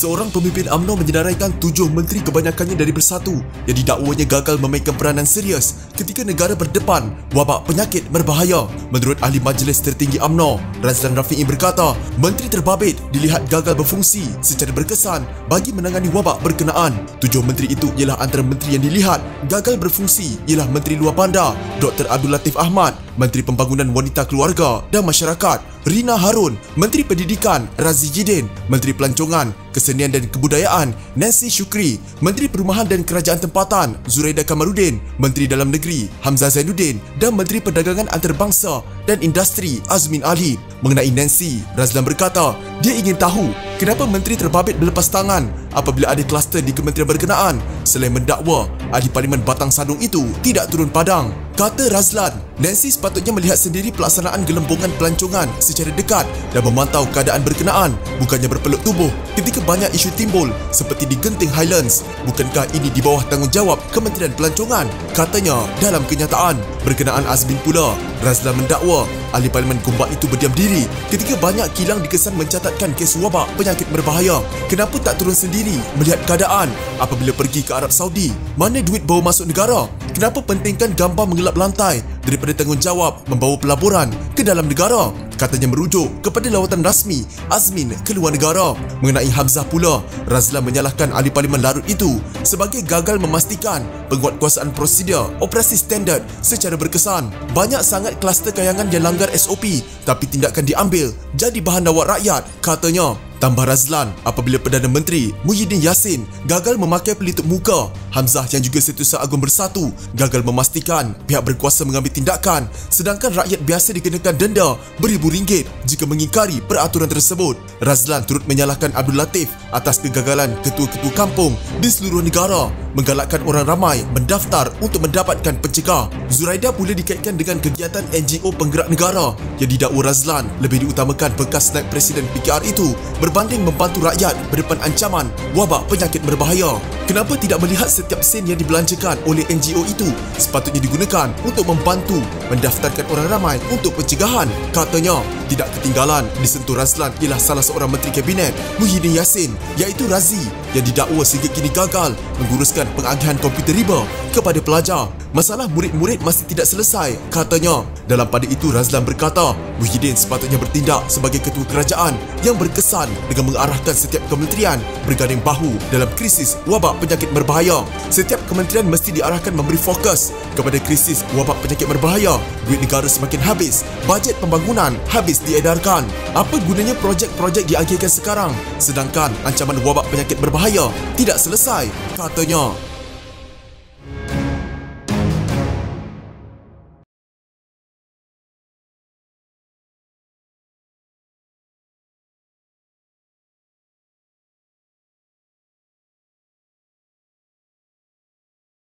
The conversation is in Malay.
Seorang pemimpin UMNO menyenaraikan 7 menteri kebanyakannya dari Bersatu yang didakwanya gagal memainkan peranan serius ketika negara berdepan wabak penyakit berbahaya. Menurut Ahli Majlis Tertinggi UMNO, Razlan Rafi'i berkata, menteri terbabit dilihat gagal berfungsi secara berkesan bagi menangani wabak berkenaan. 7 menteri itu ialah antara menteri yang dilihat gagal berfungsi ialah Menteri Luar Bandar Dr. Abdul Latif Ahmad, Menteri Pembangunan Wanita Keluarga dan Masyarakat Rina Harun, Menteri Pendidikan Razi Jidin, Menteri Pelancongan, Kesenian dan Kebudayaan Nancy Shukri, Menteri Perumahan dan Kerajaan Tempatan Zuraida Kamarudin, Menteri Dalam Negeri Hamzah Zainuddin dan Menteri Perdagangan Antarabangsa dan Industri Azmin Ali. Mengenai Nancy, Razlan berkata dia ingin tahu kenapa menteri terbabit berlepas tangan apabila ada kluster di kementerian berkenaan selain mendakwa Ahli Parlimen Batang Sadung itu tidak turun padang. Kata Razlan, Nancy sepatutnya melihat sendiri pelaksanaan gelembungan pelancongan secara dekat dan memantau keadaan berkenaan, bukannya berpeluk tubuh ketika banyak isu timbul seperti di Genting Highlands. Bukankah ini di bawah tanggungjawab Kementerian Pelancongan? Katanya dalam kenyataan. Berkenaan Azmin pula, Razlan mendakwa Ahli Parlimen Gombak itu berdiam diri ketika banyak kilang dikesan mencatatkan kes wabak penyakit berbahaya. Kenapa tak turun sendiri melihat keadaan apabila pergi ke Arab Saudi? Mana duit bawa masuk negara? Kenapa pentingkan gambar mengelap lantai daripada tanggungjawab membawa pelaburan ke dalam negara? Katanya merujuk kepada lawatan rasmi Azmin ke luar negara. Mengenai Hamzah pula, Razlan menyalahkan Ahli Parlimen Larut itu sebagai gagal memastikan penguatkuasaan prosedur operasi standard secara berkesan. Banyak sangat kluster kayangan yang langgar SOP tapi tindakan diambil jadi bahan dawat rakyat, katanya. Tambah Razlan, apabila Perdana Menteri Muhyiddin Yassin gagal memakai pelitup muka, Hamzah yang juga Setiausaha Agung Bersatu gagal memastikan pihak berkuasa mengambil tindakan, sedangkan rakyat biasa dikenakan denda beribu ringgit jika mengingkari peraturan tersebut. Razlan turut menyalahkan Abdul Latif atas kegagalan ketua-ketua kampung di seluruh negara menggalakkan orang ramai mendaftar untuk mendapatkan pencegah. Zuraida pula dikaitkan dengan kegiatan NGO penggerak negara yang didakwa Razlan lebih diutamakan bekas naib Presiden PKR itu berbanding membantu rakyat berdepan ancaman wabak penyakit berbahaya. Kenapa tidak melihat setiap sen yang dibelanjakan oleh NGO itu sepatutnya digunakan untuk membantu mendaftarkan orang ramai untuk pencegahan? Katanya, tidak ketinggalan disentuh Razlan ialah salah seorang Menteri Kabinet Muhyiddin Yassin iaitu Razi yang didakwa sehingga kini gagal menguruskan pengagihan komputer riba kepada pelajar. Masalah murid-murid masih tidak selesai, katanya. Dalam pada itu, Razlan berkata Muhyiddin sepatutnya bertindak sebagai ketua kerajaan yang berkesan dengan mengarahkan setiap kementerian berganding bahu dalam krisis wabak penyakit berbahaya. Setiap kementerian mesti diarahkan memberi fokus kepada krisis wabak penyakit berbahaya. Duit negara semakin habis, bajet pembangunan habis diedarkan. Apa gunanya projek-projek diagihkan sekarang sedangkan ancaman wabak penyakit berbahaya tidak selesai, katanya.